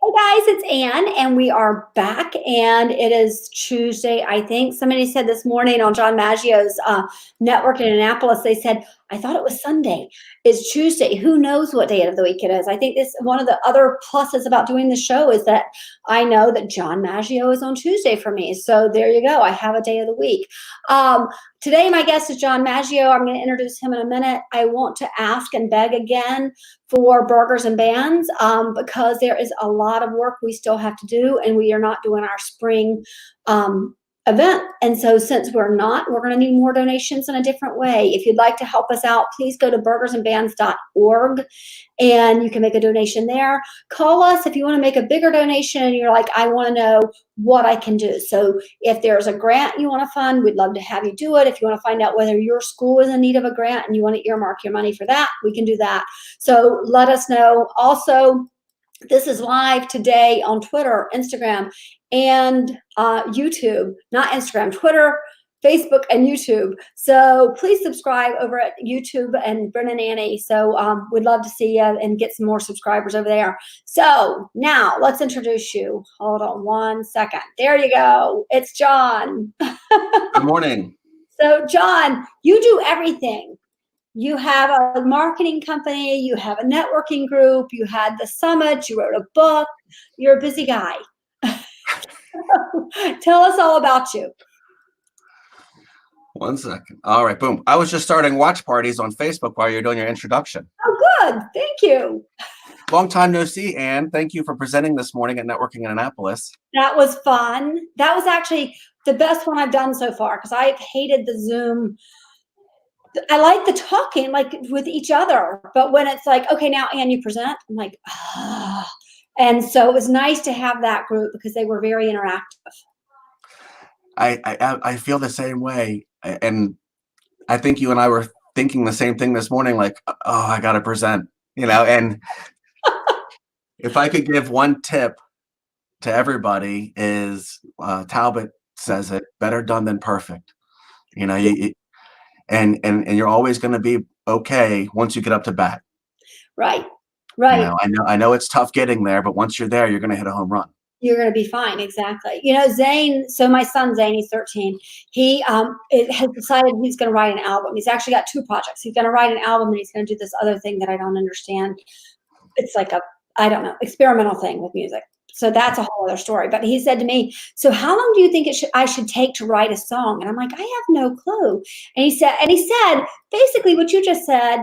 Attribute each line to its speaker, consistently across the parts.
Speaker 1: Hey guys, it's Anne, and we are back, and it is Tuesday, I think. Somebody said this morning on John Maggio's network in Annapolis, they said, I thought it was Sunday. It's Tuesday. Who knows what day of the week it is? I think this one of the other pluses about doing the show is that I know that John Maggio is on Tuesday for me. So there you go. I have a day of the week. Today, my guest is John Maggio. I'm going to introduce him in a minute. I want to ask and beg again for burgers and bands because there is a lot of work we still have to do, and we are not doing our spring event. And so since we're not, we're going to need more donations in a different way. If you'd like to help us out, please go to burgersandbands.org and you can make a donation there. Call us if you want to make a bigger donation and you're like, I want to know what I can do. So if there's a grant you want to fund, we'd love to have you do it. If you want to find out whether your school is in need of a grant and you want to earmark your money for that, we can do that. So let us know. Also, this is live today on Twitter, Instagram, and YouTube. Not Instagram, Twitter, Facebook, and YouTube. So please subscribe over at YouTube and Brennan Annie. So we'd love to see you and get some more subscribers over there. So now let's introduce you. Hold on one second. There you go. It's John.
Speaker 2: Good morning.
Speaker 1: So John, you do everything. You have a marketing company, you have a networking group, you had the summit, you wrote a book, you're a busy guy. Tell us all about you.
Speaker 2: 1 second. All right, boom. I was just starting watch parties on Facebook while you're doing your introduction.
Speaker 1: Oh, good. Thank you.
Speaker 2: Long time no see, Anne. Thank you for presenting this morning at Networking in Annapolis.
Speaker 1: That was fun. That was actually the best one I've done so far because I've hated the Zoom. I like the talking like with each other, but when it's like, okay, now Anne, you present, I'm like, ah. And so it was nice to have that group because they were very interactive.
Speaker 2: I feel the same way, and I think you and I were thinking the same thing this morning. Like, oh, I got to present, And if I could give one tip to everybody, is Talbot says it: better done than perfect. And you're always going to be okay once you get up to bat.
Speaker 1: Right.
Speaker 2: I know it's tough getting there, but once you're there, you're going to hit a home run.
Speaker 1: You're going to be fine. Exactly. Zane, so my son, Zane, he's 13. He has decided he's going to write an album. He's actually got 2 projects. He's going to write an album and he's going to do this other thing that I don't understand. It's like I don't know, experimental thing with music. So that's a whole other story. But he said to me, so how long do you think I should take to write a song? And I'm like, I have no clue. And he said basically what you just said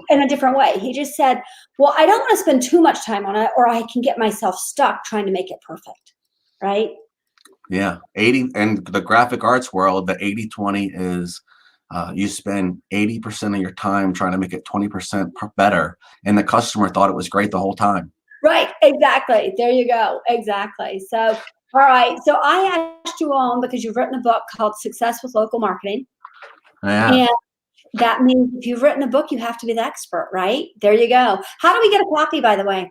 Speaker 1: in a different way. He just said, well, I don't want to spend too much time on it or I can get myself stuck trying to make it perfect. Right?
Speaker 2: Yeah. 80 and the graphic arts world, the 80-20 is you spend 80% of your time trying to make it 20% better. And the customer thought it was great the whole time.
Speaker 1: Right. Exactly. There you go. Exactly. So, all right. So I asked you on because you've written a book called Success with Local Marketing.
Speaker 2: Yeah.
Speaker 1: And that means if you've written a book, you have to be the expert, right? There you go. How do we get a copy, by the way?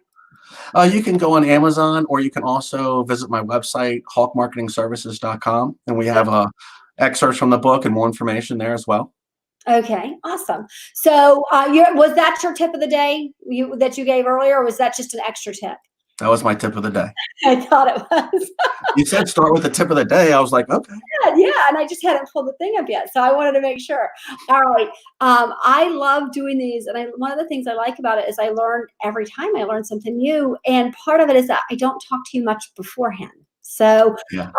Speaker 2: You can go on Amazon, or you can also visit my website, hawkmarketingservices.com. And we have excerpts from the book and more information there as well.
Speaker 1: Okay, awesome. So was that your tip of the day that you gave earlier, or was that just an extra tip?
Speaker 2: That was my tip of the day.
Speaker 1: I thought it was.
Speaker 2: You said start with the tip of the day. I was like, okay.
Speaker 1: Yeah, and I just hadn't pulled the thing up yet, so I wanted to make sure. All right. I love doing these, and one of the things I like about it is I learn every time I learn something new, and part of it is that I don't talk to you much beforehand. So,
Speaker 2: yeah.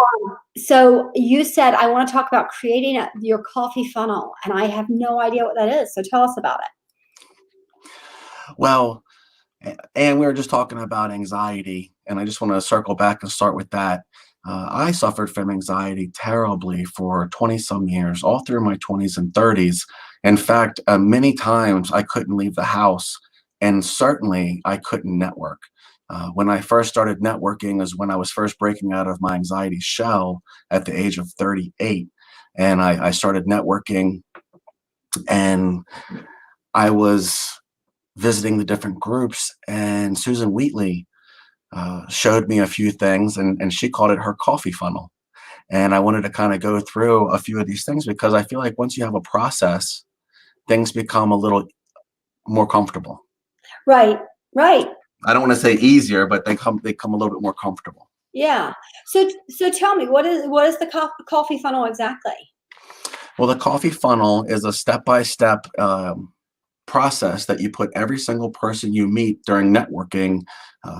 Speaker 1: So you said I want to talk about creating your coffee funnel, and I have no idea what that is. So tell us about it.
Speaker 2: Well, and we were just talking about anxiety, and I just want to circle back and start with that. I suffered from anxiety terribly for 20-some years, all through my 20s and 30s. In fact, many times I couldn't leave the house, and certainly I couldn't network. When I first started networking is when I was first breaking out of my anxiety shell at the age of 38. And I started networking, and I was visiting the different groups, and Susan Wheatley showed me a few things, and she called it her coffee funnel. And I wanted to kind of go through a few of these things because I feel like once you have a process, things become a little more comfortable.
Speaker 1: Right.
Speaker 2: I don't want to say easier, but they come a little bit more comfortable.
Speaker 1: Yeah. So tell me, what is the coffee funnel exactly?
Speaker 2: Well, the coffee funnel is a step-by-step process that you put every single person you meet during networking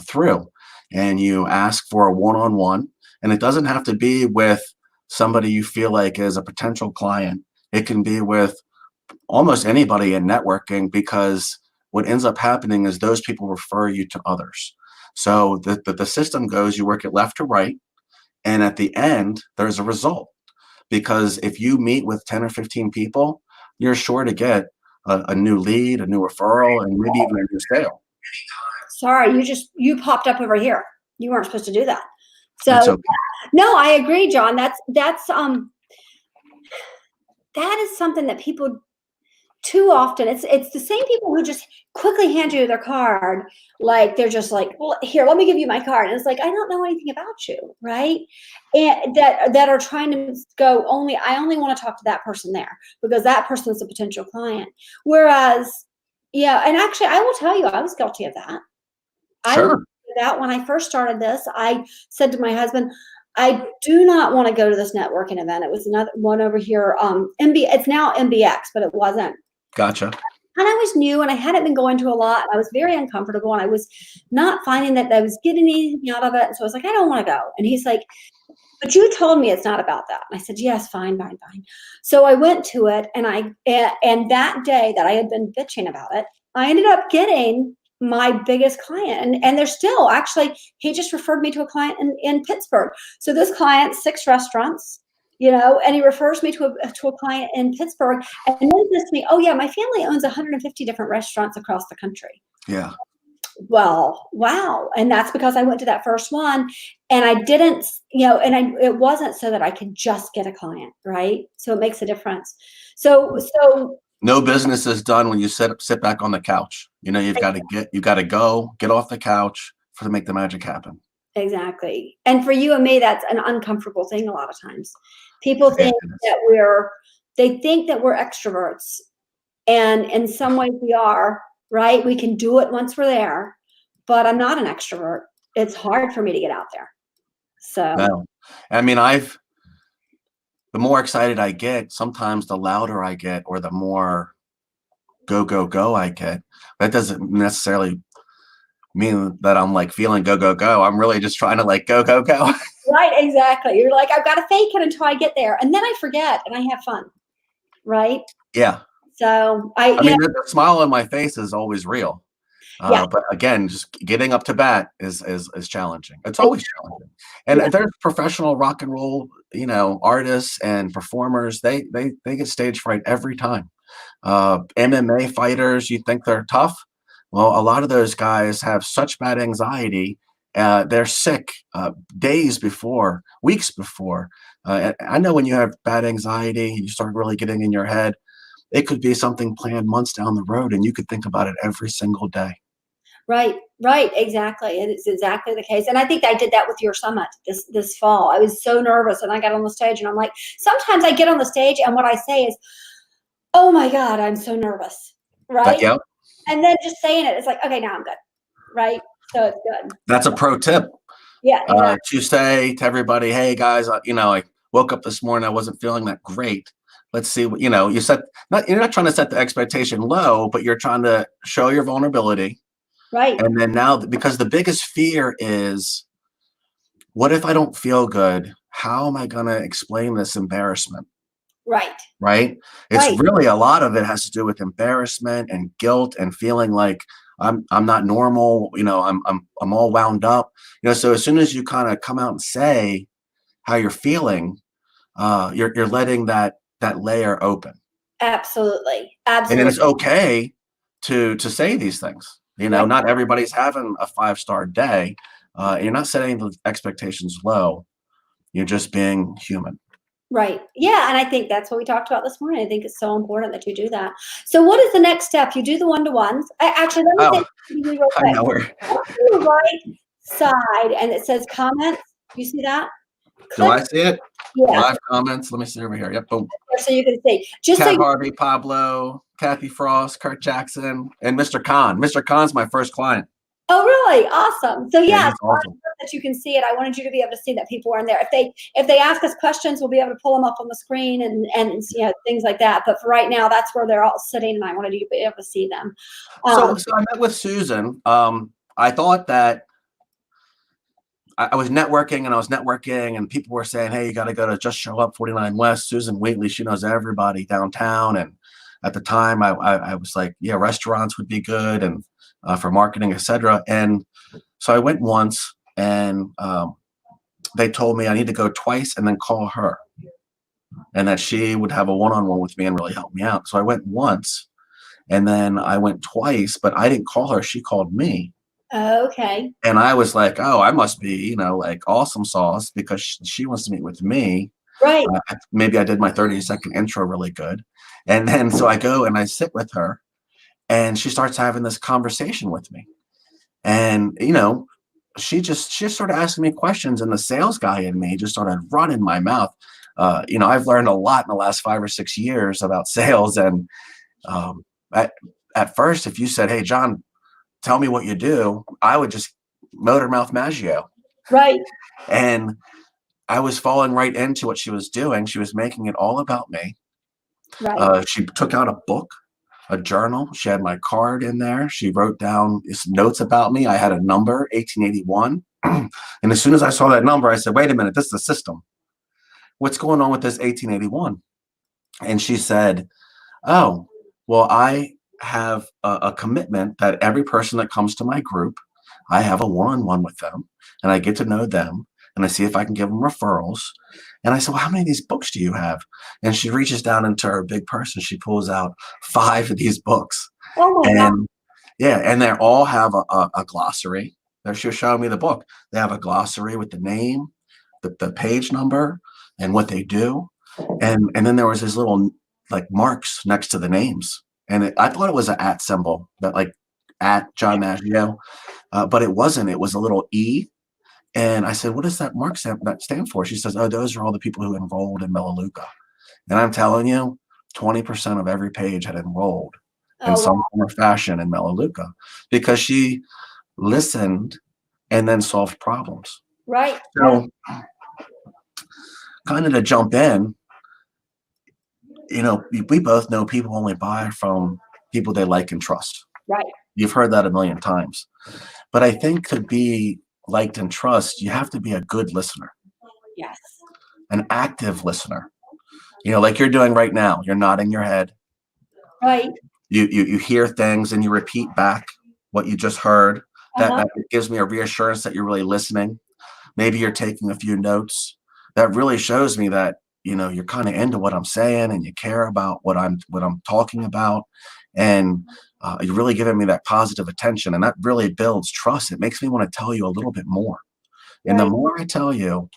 Speaker 2: through. And you ask for a one-on-one, and it doesn't have to be with somebody you feel like is a potential client. It can be with almost anybody in networking, because what ends up happening is those people refer you to others. So the system goes, you work it left to right, and at the end, there's a result. Because if you meet with 10 or 15 people, you're sure to get a new lead, a new referral, and maybe even a new sale.
Speaker 1: Sorry, you popped up over here. You weren't supposed to do that.
Speaker 2: That's
Speaker 1: So
Speaker 2: okay.
Speaker 1: no, I agree, John. That is something that people too often, it's the same people who just quickly hand you their card, like they're just like, well, here, let me give you my card. And it's like, I don't know anything about you, right? And that are trying to go, I only want to talk to that person there because that person is a potential client. Whereas, yeah, and actually I will tell you, I was guilty of that. I was
Speaker 2: Sure.
Speaker 1: guilty of that when I first started this. I said to my husband, I do not want to go to this networking event. It was another one over here. It's now MBX, but it wasn't.
Speaker 2: Gotcha.
Speaker 1: And I was new and I hadn't been going to a lot. And I was very uncomfortable and I was not finding that I was getting anything out of it. And so I was like, I don't want to go. And he's like, but you told me it's not about that. And I said, yes, fine, fine, fine. So I went to it, and that day that I had been bitching about it, I ended up getting my biggest client. And they're still actually, he just referred me to a client in Pittsburgh. So this client, 6 restaurants, and he refers me to a client in Pittsburgh, and then says to me, oh yeah, my family owns 150 different restaurants across the country.
Speaker 2: Yeah.
Speaker 1: Well, wow. And that's because I went to that first one and I didn't, it wasn't so that I could just get a client, right? So it makes a difference. So
Speaker 2: No business is done when you sit back on the couch. You've got to go get off the couch to make the magic happen.
Speaker 1: exactly. And for you and me, that's an uncomfortable thing a lot of times. People
Speaker 2: It
Speaker 1: think
Speaker 2: is.
Speaker 1: they think that we're extroverts. And in some ways we are, right? We can do it once we're there, but I'm not an extrovert. It's hard for me to get out there. So
Speaker 2: No. I mean, the more excited I get, sometimes the louder I get, or the more go, go, go I get. That doesn't necessarily mean that I'm like feeling go, go, go. I'm really just trying to like go, go, go.
Speaker 1: right, exactly. You're like, I've got to fake it until I get there. And then I forget and I have fun. Right.
Speaker 2: Yeah.
Speaker 1: So
Speaker 2: I mean, the smile on my face is always real.
Speaker 1: yeah,
Speaker 2: But again, just getting up to bat is challenging. It's always challenging. And
Speaker 1: yeah,
Speaker 2: there's professional rock and roll, artists and performers. They get stage fright every time. MMA fighters, you think they're tough? Well, a lot of those guys have such bad anxiety. They're sick days before, weeks before. I know when you have bad anxiety, you start really getting in your head. It could be something planned months down the road, and you could think about it every single day.
Speaker 1: right, exactly. It is exactly the case. And I think I did that with your summit this fall. I was so nervous and I got on the stage and I'm like, sometimes I get on the stage and what I say is, oh my God, I'm so nervous. Right.
Speaker 2: Yeah,
Speaker 1: And then just saying it, it's like, okay, now I'm good. Right. So it's good.
Speaker 2: that's a pro tip.
Speaker 1: Yeah, exactly.
Speaker 2: To say to everybody, hey guys, I woke up this morning, I wasn't feeling that great. Let's see what you're not trying to set the expectation low, but you're trying to show your vulnerability.
Speaker 1: Right.
Speaker 2: And then now, because the biggest fear is, what if I don't feel good? How am I going to explain this embarrassment?
Speaker 1: Right.
Speaker 2: Right? It's
Speaker 1: Right.
Speaker 2: really, a lot of it has to do with embarrassment and guilt and feeling like I'm not normal. I'm all wound up. So as soon as you kind of come out and say how you're feeling, you're letting that layer open.
Speaker 1: Absolutely.
Speaker 2: And then
Speaker 1: Absolutely.
Speaker 2: it's okay to say these things.
Speaker 1: Right.
Speaker 2: Not everybody's having a 5-star day. You're not setting the expectations low. You're just being human.
Speaker 1: Right. Yeah. And I think that's what we talked about this morning. I think it's so important that you do that. So what is the next step? You do the one-to-ones. Actually, let me
Speaker 2: Oh,
Speaker 1: say something real
Speaker 2: I
Speaker 1: quick.
Speaker 2: know where.
Speaker 1: Up to the right side and it says comments. You see that?
Speaker 2: Do
Speaker 1: Click.
Speaker 2: I see it?
Speaker 1: Yeah.
Speaker 2: Live comments. Let me see over here. Yep. Boom.
Speaker 1: So you can see. Just so
Speaker 2: Cat
Speaker 1: you
Speaker 2: Harvey, Pablo, Kathy Frost, Kurt Jackson, and Mr. Khan. Mr. Khan's my first client.
Speaker 1: Oh, really? Awesome. So
Speaker 2: Yeah,
Speaker 1: yeah,
Speaker 2: he's awesome.
Speaker 1: that you can see it. I wanted you to be able to see that people are in there. If they ask us questions, we'll be able to pull them up on the screen and things like that. But for right now, that's where they're all sitting, and I wanted you to be able to see them.
Speaker 2: So I met with Susan. I thought that I was networking, and people were saying, "Hey, you got to go to Just Show Up 49 West." Susan Wheatley, she knows everybody downtown. And at the time, I was like, "Yeah, restaurants would be good, and for marketing, etc." And so I went once, and they told me I need to go twice and then call her, and that she would have a one-on-one with me and really help me out. So I went once, and then I went twice, but I didn't call her. She called me.
Speaker 1: Okay.
Speaker 2: And I was like, oh, I must be, like awesome sauce because she wants to meet with me.
Speaker 1: Right.
Speaker 2: Maybe I did my 30-second intro really good. And then so I go and I sit with her, and she starts having this conversation with me. And, she just started asking me questions, and the sales guy in me just started running my mouth. I've learned a lot in the last 5 or 6 years about sales. And um, at first, if you said, hey, John, tell me what you do, I would just motor mouth Maggio.
Speaker 1: Right.
Speaker 2: And I was falling right into what she was doing. She was making it all about me.
Speaker 1: Right.
Speaker 2: She took out a book, a journal. She had my card in there. She wrote down some notes about me. I had a number, 1881. And as soon as I saw that number, I said, wait a minute, this is a system. What's going on with this 1881? And she said, oh, well, I have a commitment that every person that comes to my group, I have a one-on-one with them, and I get to know them, and I see if I can give them referrals. And I said, well, how many of these books do you have? And she reaches down into her big purse and she pulls out 5 of these books.
Speaker 1: Oh my God.
Speaker 2: And yeah, and they all have a glossary. There, she was showing me the book. They have a glossary with the name, the page number, and what they do. And then there was these little like marks next to the names. And I thought it was an at symbol, that like at John Maggio, but it wasn't. It was a little E. And I said, what does that mark stand for? She says, oh, those are all the people who enrolled in Melaleuca. And I'm telling you, 20% of every page had enrolled in
Speaker 1: Oh,
Speaker 2: some
Speaker 1: wow.
Speaker 2: form or fashion in Melaleuca because she listened and then solved problems.
Speaker 1: Right. Right.
Speaker 2: So kind of to jump in, we both know people only buy from people they like and trust.
Speaker 1: Right.
Speaker 2: You've heard that a million times. But I think to be liked and trust, you have to be a good listener,
Speaker 1: Yes.
Speaker 2: an active listener. Like you're doing right now. You're nodding your head.
Speaker 1: Right.
Speaker 2: You hear things and you repeat back what you just heard. That gives me a reassurance that you're really listening. Maybe you're taking a few notes. That really shows me that you're kind of into what I'm saying and you care about what I'm talking about, and you're really giving me that positive attention, and that really builds trust. It makes me want to tell you a little bit more, and the
Speaker 1: Right.
Speaker 2: more I tell you,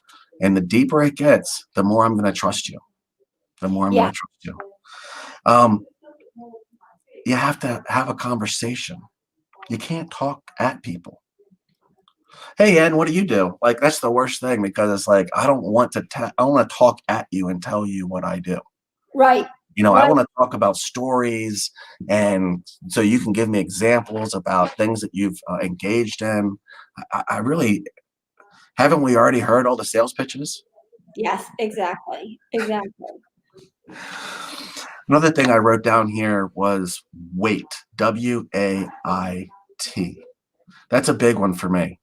Speaker 2: and the deeper it gets, the more I'm going to trust you. The more I'm going
Speaker 1: Yeah.
Speaker 2: to trust you. Um, you have to have a conversation. You can't talk at people. Hey, Ed, what do you do? Like, that's the worst thing because it's like, I don't want to, I want to talk at you and tell you what I do.
Speaker 1: Right.
Speaker 2: I
Speaker 1: Right.
Speaker 2: want to talk about stories. And so you can give me examples about things that you've engaged in. I really, haven't we already heard all the sales pitches?
Speaker 1: Yes. Exactly. Exactly.
Speaker 2: Another thing I wrote down here was wait, WAIT. That's a big one for me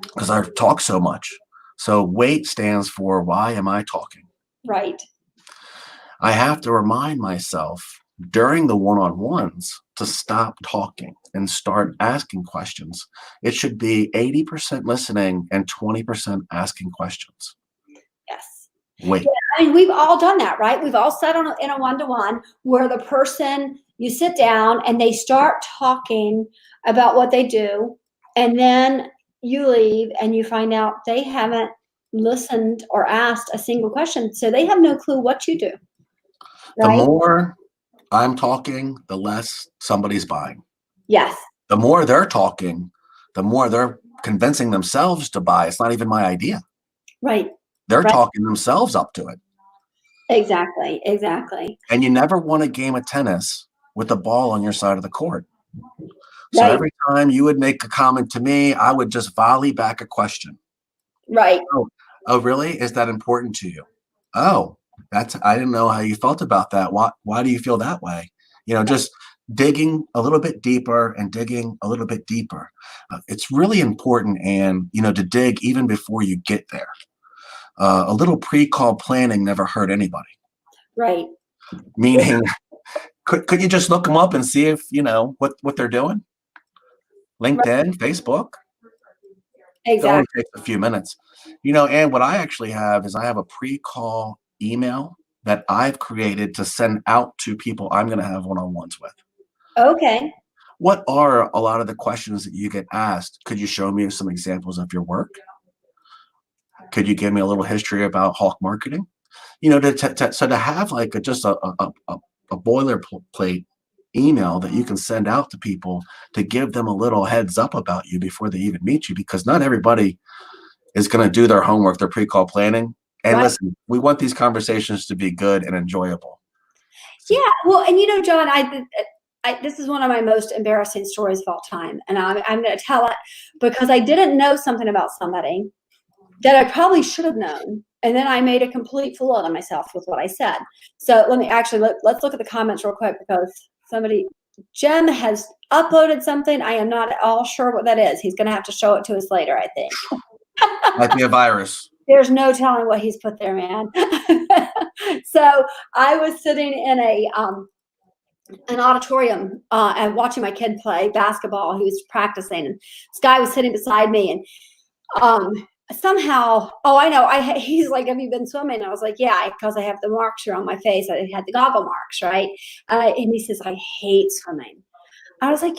Speaker 2: because I talk so much. So wait stands for why am I talking?
Speaker 1: Right.
Speaker 2: I have to remind myself during the one-on-ones to stop talking and start asking questions. It should be 80% listening and 20% asking questions.
Speaker 1: Yes.
Speaker 2: Wait.
Speaker 1: Yeah, I mean, we've all done that, right? We've all sat in a one-to-one where the person, you sit down and they start talking about what they do, and then you leave and you find out they haven't listened or asked a single question. So they have no clue what you do,
Speaker 2: The
Speaker 1: right?
Speaker 2: more I'm talking, the less somebody's buying.
Speaker 1: Yes.
Speaker 2: The more they're talking, the more they're convincing themselves to buy. It's not even my idea.
Speaker 1: Right.
Speaker 2: They're
Speaker 1: Right.
Speaker 2: talking themselves up to it.
Speaker 1: Exactly. Exactly.
Speaker 2: And you never won a game of tennis with the ball on your side of the court. So
Speaker 1: Right.
Speaker 2: every time you would make a comment to me, I would just volley back a question.
Speaker 1: Right.
Speaker 2: Oh, oh, really? Is that important to you? Oh, I didn't know how you felt about that. Why do you feel that way? Just digging a little bit deeper and digging a little bit deeper. It's really important, and to dig even before you get there. A little pre-call planning never hurt anybody.
Speaker 1: Right.
Speaker 2: Meaning, could you just look them up and see if what they're doing?
Speaker 1: Right.
Speaker 2: LinkedIn, Facebook. It only
Speaker 1: Exactly.
Speaker 2: takes a few minutes. And what I actually have is I have a pre-call email that I've created to send out to people I'm going to have one-on-ones with.
Speaker 1: Okay.
Speaker 2: What are a lot of the questions that you get asked? Could you show me some examples of your work? Could you give me a little history about Hawk marketing? So to have like just a boilerplate email that you can send out to people to give them a little heads up about you before they even meet you, because not everybody is going to do their homework, their pre-call planning. And
Speaker 1: Right.
Speaker 2: listen, we want these conversations to be good and enjoyable.
Speaker 1: Yeah. Well, and John, this is one of my most embarrassing stories of all time, and I'm going to tell it because I didn't know something about somebody that I probably should have known, and then I made a complete fool out of myself with what I said. So let's look at the comments real quick, because Jem has uploaded something. I am not at all sure what that is. He's going to have to show it to us later, I think.
Speaker 2: Might be a virus.
Speaker 1: There's no telling what he's put there, man. So I was sitting in an auditorium and watching my kid play basketball. He was practicing, and this guy was sitting beside me, and somehow, I know, he's like, have you been swimming? And I was like, yeah, because I have the marks here on my face. I had the goggle marks, right? And he says, I hate swimming. I was like,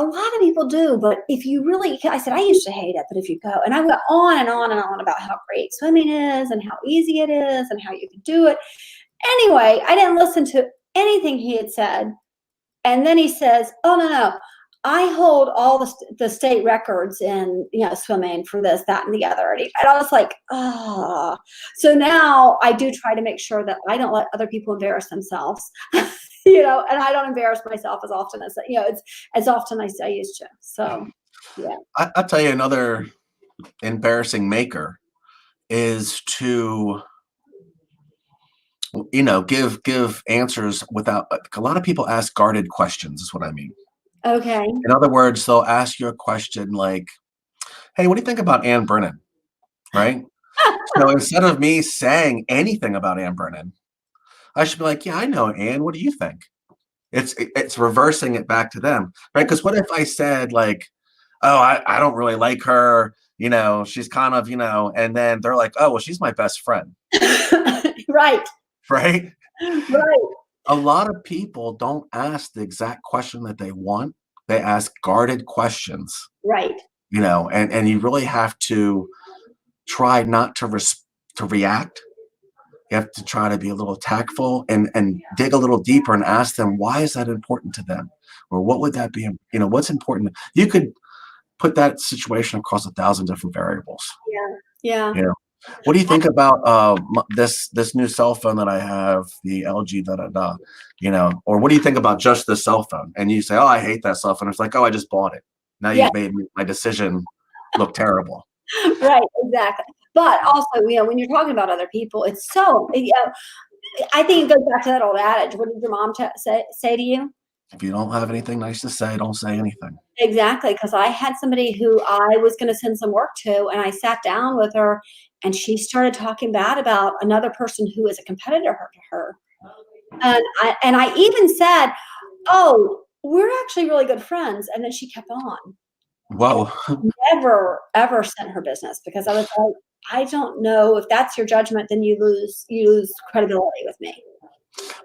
Speaker 1: a lot of people do, but if you really, I said, I used to hate it, but if you go, and I went on and on and on about how great swimming is and how easy it is and how you can do it. Anyway, I didn't listen to anything he had said. And then he says, oh, no, I hold all the state records in, swimming for this, that, and the other. And I was like, oh. So now I do try to make sure that I don't let other people embarrass themselves. And I don't embarrass myself as often as, it's as often as I used to. So, yeah.
Speaker 2: I'll tell you another embarrassing maker is to, give answers without, a lot of people ask guarded questions is what I mean.
Speaker 1: Okay.
Speaker 2: In other words, they'll ask you a question like, hey, what do you think about Ann Brennan? Right? So instead of me saying anything about Ann Brennan, I should be like, yeah, I know Ann. What do you think? It's reversing it back to them, right? Because what if I said like, oh, I don't really like her, she's kind of, and then they're like, oh, well, she's my best friend.
Speaker 1: Right.
Speaker 2: Right?
Speaker 1: Right.
Speaker 2: A lot of people don't ask the exact question that they want. They ask guarded questions.
Speaker 1: Right.
Speaker 2: And you really have to try not to react. You have to try to be a little tactful and dig a little deeper and ask them, why is that important to them? Or what would that be? What's important? You could put that situation across 1,000 different variables.
Speaker 1: Yeah. Yeah.
Speaker 2: What do you think about this new cell phone that I have, the LG or what do you think about just the cell phone? And you say, oh, I hate that cell phone. It's like, oh, I just bought it. Now
Speaker 1: Yeah.
Speaker 2: you've made my decision look terrible.
Speaker 1: Right, exactly. But also, when you're talking about other people, it's so, I think it goes back to that old adage. What did your mom say to you?
Speaker 2: If you don't have anything nice to say, don't say anything.
Speaker 1: Exactly, because I had somebody who I was going to send some work to, and I sat down with her, and she started talking bad about another person who is a competitor to her. And I even said, oh, we're actually really good friends. And then she kept on.
Speaker 2: Whoa.
Speaker 1: Never, ever sent her business, because I was like, I don't know if that's your judgment, then you lose credibility with me.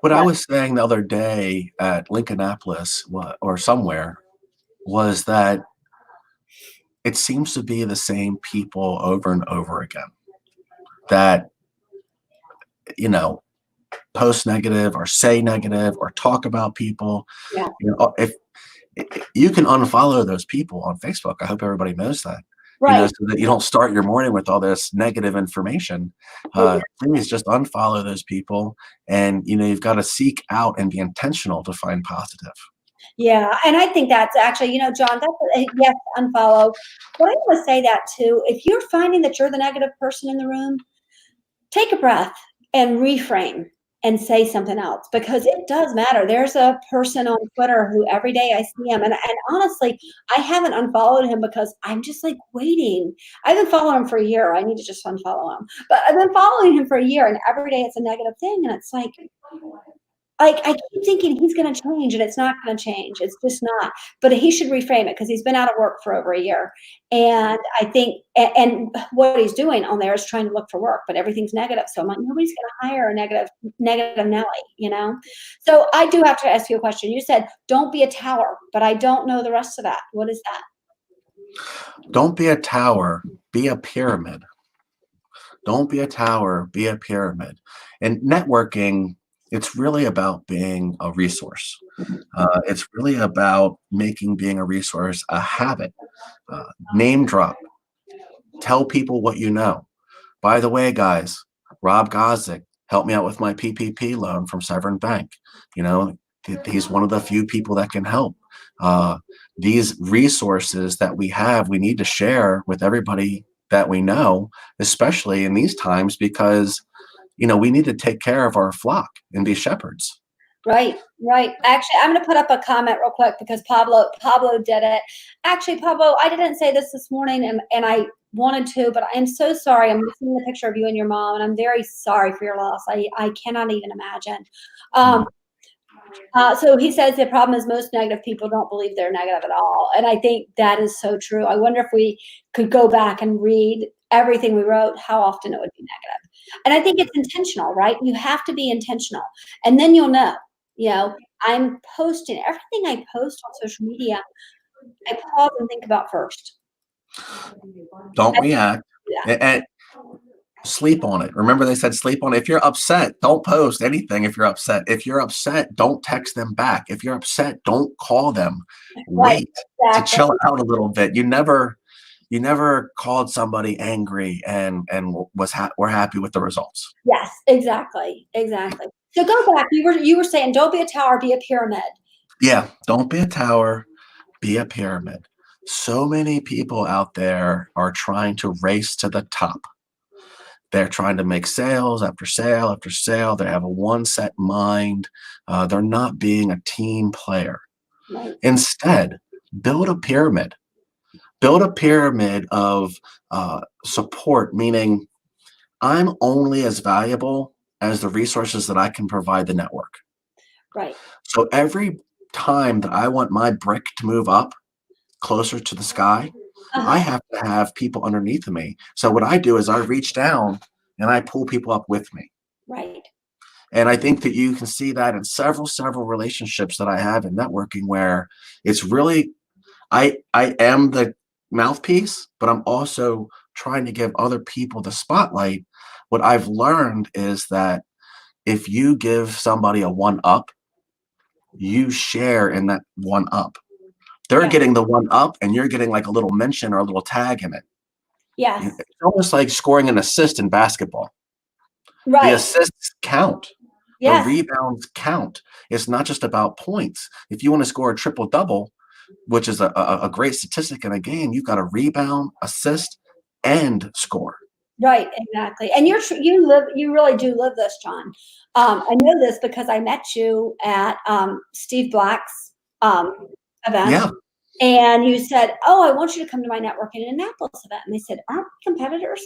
Speaker 2: What I was saying the other day at Lincolnapolis or somewhere was that it seems to be the same people over and over again that, post negative or say negative or talk about people.
Speaker 1: Yeah.
Speaker 2: If you can unfollow those people on Facebook, I hope everybody knows that.
Speaker 1: Right.
Speaker 2: So that you don't start your morning with all this negative information. Please just unfollow those people, and you've got to seek out and be intentional to find positive.
Speaker 1: Yeah, and I think that's actually, John, that's yes, unfollow. But I want to say that too. If you're finding that you're the negative person in the room, take a breath and reframe and say something else because it does matter. There's a person on Twitter who every day I see him, and honestly, I haven't unfollowed him because I'm just like waiting. I've been following him for a year. I need to just unfollow him, but I've been following him for a year, and every day it's a negative thing, and it's like, I keep thinking he's gonna change, and it's not gonna change. It's just not. But he should reframe it because he's been out of work for over a year. And I think and what he's doing on there is trying to look for work, but everything's negative. So I'm like, nobody's gonna hire a negative Nelly, you know? So I do have to ask you a question. You said, "Don't be a tower," but I don't know the rest of that. What is that?
Speaker 2: Don't be a tower, be a pyramid. Don't be a tower, be a pyramid. And networking, it's really about being a resource. It's really about making being a resource a habit. Name drop, tell people what you know. By the way, guys, Rob Gosdick helped me out with my PPP loan from Severn Bank. You know, he's one of the few people that can help. Uh, these resources that we have, we need to share with everybody that we know, especially in these times, because we need to take care of our flock and be shepherds.
Speaker 1: Right, right. Actually, I'm gonna put up a comment real quick because Pablo did it. Actually, Pablo, I didn't say this morning, and I wanted to, but I am so sorry. I'm seeing the picture of you and your mom, and I'm very sorry for your loss. I cannot even imagine. Um, so he says the problem is most negative people don't believe they're negative at all, and I think that is so true. I wonder if we could go back and read everything we wrote, how often it would be negative. And I think it's intentional, right? You have to be intentional, and then you'll know. You know, I'm posting everything I post on social media. I pause and think about first.
Speaker 2: Don't
Speaker 1: I
Speaker 2: react.
Speaker 1: do that.
Speaker 2: And sleep on it. Remember, they said sleep on it. If you're upset, don't post anything. If you're upset, don't text them back. If you're upset, don't call them.
Speaker 1: Right,
Speaker 2: Wait to
Speaker 1: exactly.
Speaker 2: chill out a little bit. You never called somebody angry and were happy with the results.
Speaker 1: Yes, exactly, exactly. So go back. You were saying, don't be a tower, be a pyramid.
Speaker 2: Yeah, don't be a tower, be a pyramid. So many people out there are trying to race to the top. They're trying to make sales after sale after sale. They have a one set mind. They're not being a team player.
Speaker 1: Right.
Speaker 2: Instead, build a pyramid. Build a pyramid of support, meaning I'm only as valuable as the resources that I can provide the network.
Speaker 1: Right.
Speaker 2: So every time that I want my brick to move up closer to the sky, I
Speaker 1: Uh-huh.
Speaker 2: have to have people underneath of me. So what I do is I reach down and I pull people up with me.
Speaker 1: Right.
Speaker 2: And I think that you can see that in several relationships that I have in networking where it's really I am the mouthpiece, but I'm also trying to give other people the spotlight. What I've learned is that if you give somebody a one up, you share in that one up. They're
Speaker 1: Yeah.
Speaker 2: getting the one up and you're getting like a little mention or a little tag in it.
Speaker 1: Yes.
Speaker 2: It's almost like scoring an assist in basketball. The
Speaker 1: Right.
Speaker 2: assists count. The
Speaker 1: Yes.
Speaker 2: rebounds count. It's not just about points. If you want to score a triple double, which is a great statistic in a game, you've got to rebound, assist, and score.
Speaker 1: Right, exactly. And you really do live this, John. I know this because I met you at Steve Black's event,
Speaker 2: Yeah,
Speaker 1: and you said, "Oh, I want you to come to my networking in Annapolis event." And they said, "Aren't we competitors?"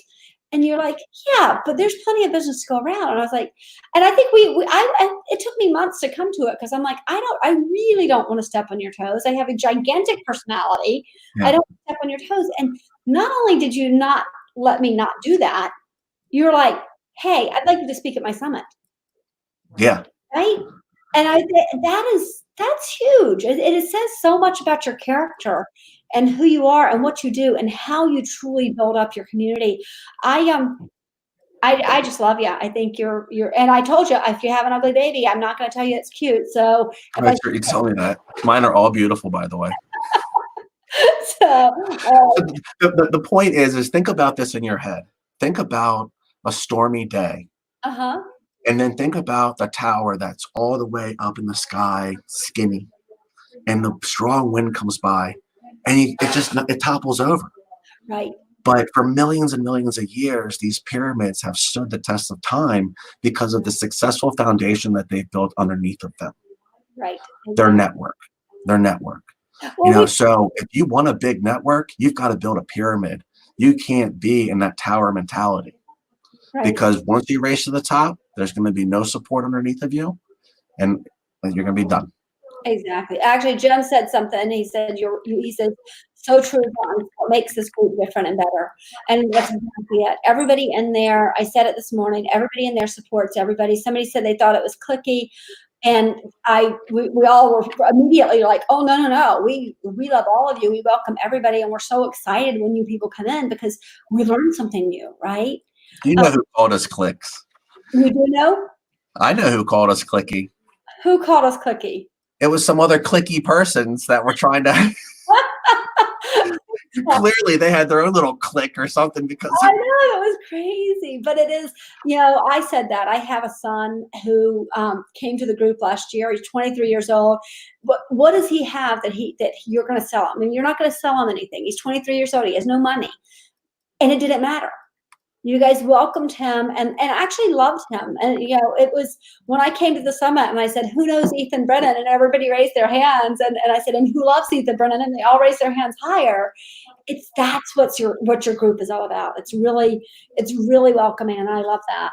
Speaker 1: And you're like, "Yeah, but there's plenty of business to go around." And I was like, and I think it took me months to come to it because I'm like, I really don't want to step on your toes. I have a gigantic personality. I
Speaker 2: yeah,
Speaker 1: don't wanna step on your toes. And not only did you not let me not do that, you're like, "Hey, I'd like you to speak at my summit."
Speaker 2: yeah.
Speaker 1: Right? And that's huge. It says so much about your character and who you are and what you do and how you truly build up your community. I just love you. I think you're and I told you if you have an ugly baby, I'm not gonna tell you it's cute. So if
Speaker 2: Right,
Speaker 1: I
Speaker 2: sure, you tell me that. Mine are all beautiful, by the way.
Speaker 1: so,
Speaker 2: So the point is think about this in your head. Think about a stormy day,
Speaker 1: uh-huh.
Speaker 2: and then think about the tower that's all the way up in the sky, skinny. and the strong wind comes by, and it topples over.
Speaker 1: Right.
Speaker 2: But for millions and millions of years, these pyramids have stood the test of time because of the successful foundation that they've built underneath of them.
Speaker 1: Right.
Speaker 2: Their
Speaker 1: Exactly.
Speaker 2: network.
Speaker 1: Well, we
Speaker 2: So if you want a big network, you've got to build a pyramid. You can't be in that tower mentality,
Speaker 1: right.
Speaker 2: because once you race to the top, there's going to be no support underneath of you, and you're going to be done.
Speaker 1: Exactly. Actually, Jim said something. He said, he said, so true, John, what makes this group different and better. And that's exactly it. Everybody in there, I said it this morning, everybody in there supports everybody. Somebody said they thought it was cliquey. And we all were immediately like, oh, no, no, no. We love all of you. We welcome everybody. And we're so excited when new people come in because we learn something new, right?
Speaker 2: You know who called us clicks?
Speaker 1: You do know?
Speaker 2: I know who called us clicky.
Speaker 1: Who called us clicky?
Speaker 2: It was some other clicky persons that were trying to clearly they had their own little clique or something, because
Speaker 1: I know, it was crazy, but it is, I said that. I have a son who came to the group last year. He's 23 years old. What does he have that you're going to sell him? I mean, you're not going to sell him anything. He's 23 years old. He has no money. And it didn't matter. You guys welcomed him and actually loved him. And, it was when I came to the summit and I said, who knows Ethan Brennan? And everybody raised their hands. And I said, and who loves Ethan Brennan? And they all raised their hands higher. That's what your group is all about. It's really welcoming. And I love that.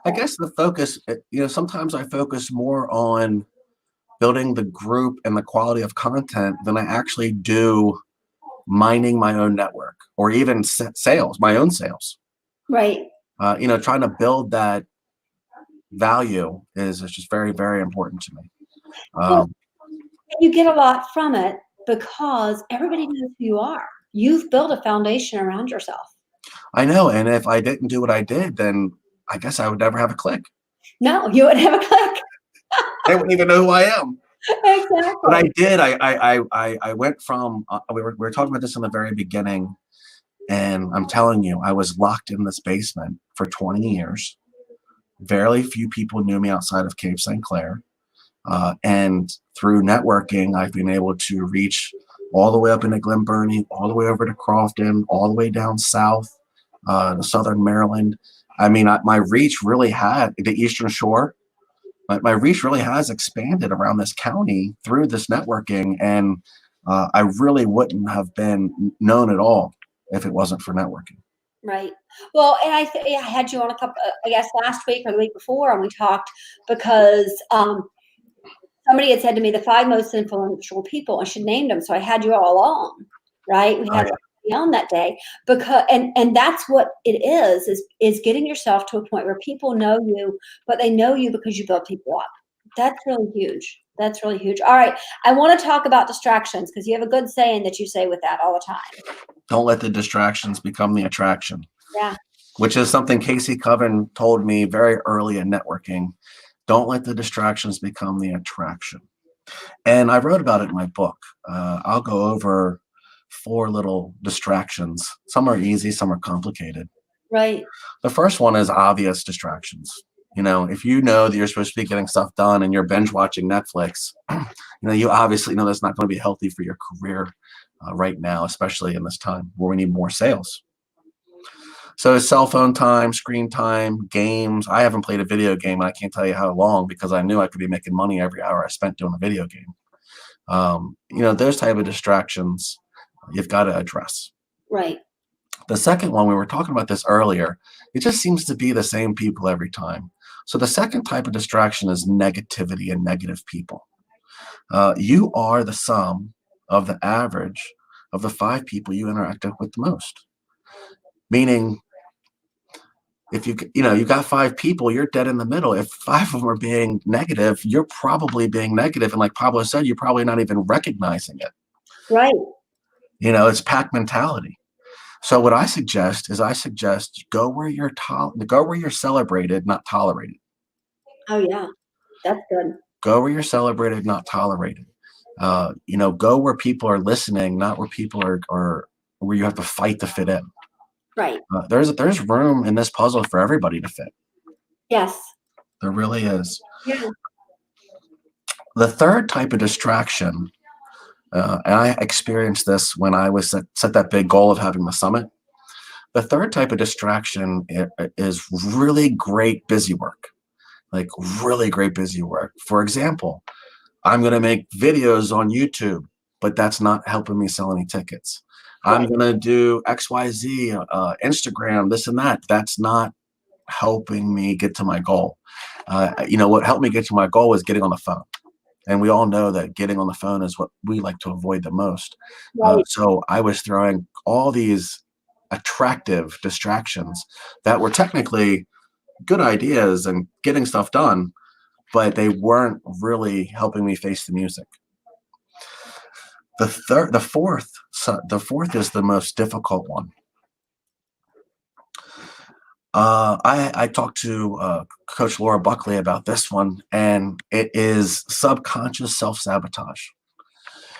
Speaker 2: I guess the focus, sometimes I focus more on building the group and the quality of content than I actually do mining my own network or even sales, my own sales.
Speaker 1: Right.
Speaker 2: Trying to build that value is just very, very important to me.
Speaker 1: Well, you get a lot from it because everybody knows who you are. You've built a foundation around yourself.
Speaker 2: I know. And if I didn't do what I did, then I guess I would never have a click.
Speaker 1: No, you wouldn't have a click.
Speaker 2: They wouldn't even know who I am.
Speaker 1: Exactly.
Speaker 2: But I did. I went from, we were talking about this in the very beginning, and I'm telling you, I was locked in this basement for 20 years. Very few people knew me outside of Cape St. Clair. And through networking, I've been able to reach all the way up into Glen Burnie, all the way over to Crofton, all the way down south, to southern Maryland. I mean, my reach really had the Eastern Shore. My reach really has expanded around this county through this networking, and I really wouldn't have been known at all if it wasn't for networking.
Speaker 1: Right. Well, and I had you on a couple, I guess last week or the week before, and we talked because somebody had said to me the 5 most influential people, and she named them, so I had you all along, right? We had on that day because and that's what it is getting yourself to a point where people know you, but they know you because you build people up. That's really huge. That's really huge. All right. I want to talk about distractions because you have a good saying that you say with that all the time.
Speaker 2: Don't let the distractions become the attraction.
Speaker 1: Yeah.
Speaker 2: Which is something Casey Coven told me very early in networking. Don't let the distractions become the attraction. And I wrote about it in my book. I'll go over 4 little distractions. Some are easy, some are complicated.
Speaker 1: Right.
Speaker 2: The first one is obvious distractions. If you know that you're supposed to be getting stuff done and you're binge watching Netflix, you obviously know that's not going to be healthy for your career right now, especially in this time where we need more sales. So it's cell phone time, screen time, games. I haven't played a video game. I can't tell you how long because I knew I could be making money every hour I spent doing a video game. Those type of distractions you've got to address.
Speaker 1: Right.
Speaker 2: The second one, we were talking about this earlier, it just seems to be the same people every time. So the second type of distraction is negativity and negative people. You are the sum of the average of the 5 people you interacted with the most. Meaning, if you got 5 people, you're dead in the middle. If 5 of them are being negative, you're probably being negative. And like Pablo said, you're probably not even recognizing it.
Speaker 1: Right.
Speaker 2: It's pack mentality. So what I suggest go where you're celebrated, not tolerated.
Speaker 1: Oh yeah, that's good.
Speaker 2: Go where you're celebrated, not tolerated. Go where people are listening, not where people are where you have to fight to fit in.
Speaker 1: Right.
Speaker 2: There's room in this puzzle for everybody to fit.
Speaker 1: Yes.
Speaker 2: There really is.
Speaker 1: Yeah.
Speaker 2: The third type of distraction, and I experienced this when I was set that big goal of having the summit. The third type of distraction is really great busy work, like really great busy work. For example, I'm going to make videos on YouTube, but that's not helping me sell any tickets. I'm
Speaker 1: Right.
Speaker 2: going to do XYZ, Instagram, this and that. That's not helping me get to my goal. What helped me get to my goal was getting on the phone. And we all know that getting on the phone is what we like to avoid the most.
Speaker 1: Right.
Speaker 2: So I was throwing all these attractive distractions that were technically good ideas and getting stuff done, but they weren't really helping me face the music. The fourth is the most difficult one. I talked to Coach Laura Buckley about this one, and it is subconscious self-sabotage.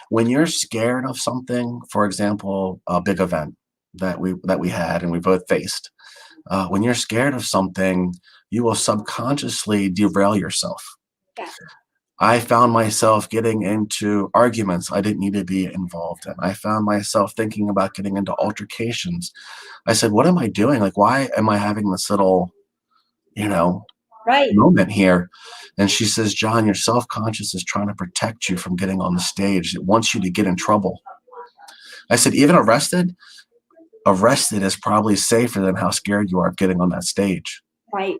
Speaker 2: When you're scared of something, for example, a big event that we had and we both faced, when you're scared of something, you will subconsciously derail yourself.
Speaker 1: Yes.
Speaker 2: I found myself getting into arguments I didn't need to be involved in. I found myself thinking about getting into altercations. I said, what am I doing? Like, why am I having this little, you know,
Speaker 1: Right.
Speaker 2: moment here? And she says, John, your self-conscious is trying to protect you from getting on the stage. It wants you to get in trouble. I said, even arrested is probably safer than how scared you are of getting on that stage.
Speaker 1: Right.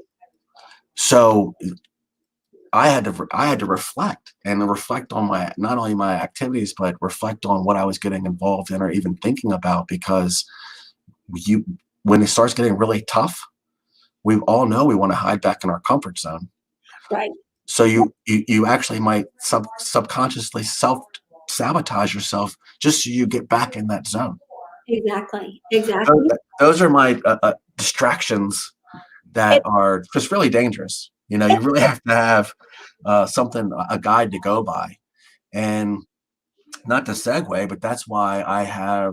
Speaker 2: So I had to reflect on my, not only my activities, but reflect on what I was getting involved in or even thinking about, because you when it starts getting really tough, we all know we want to hide back in our comfort zone.
Speaker 1: Right.
Speaker 2: So you actually might subconsciously self sabotage yourself just so you get back in that zone.
Speaker 1: Exactly.
Speaker 2: Those,
Speaker 1: Exactly.
Speaker 2: those are my distractions that
Speaker 1: It,
Speaker 2: are just really dangerous. You really have to have a guide to go by. And not to segue, but that's why I have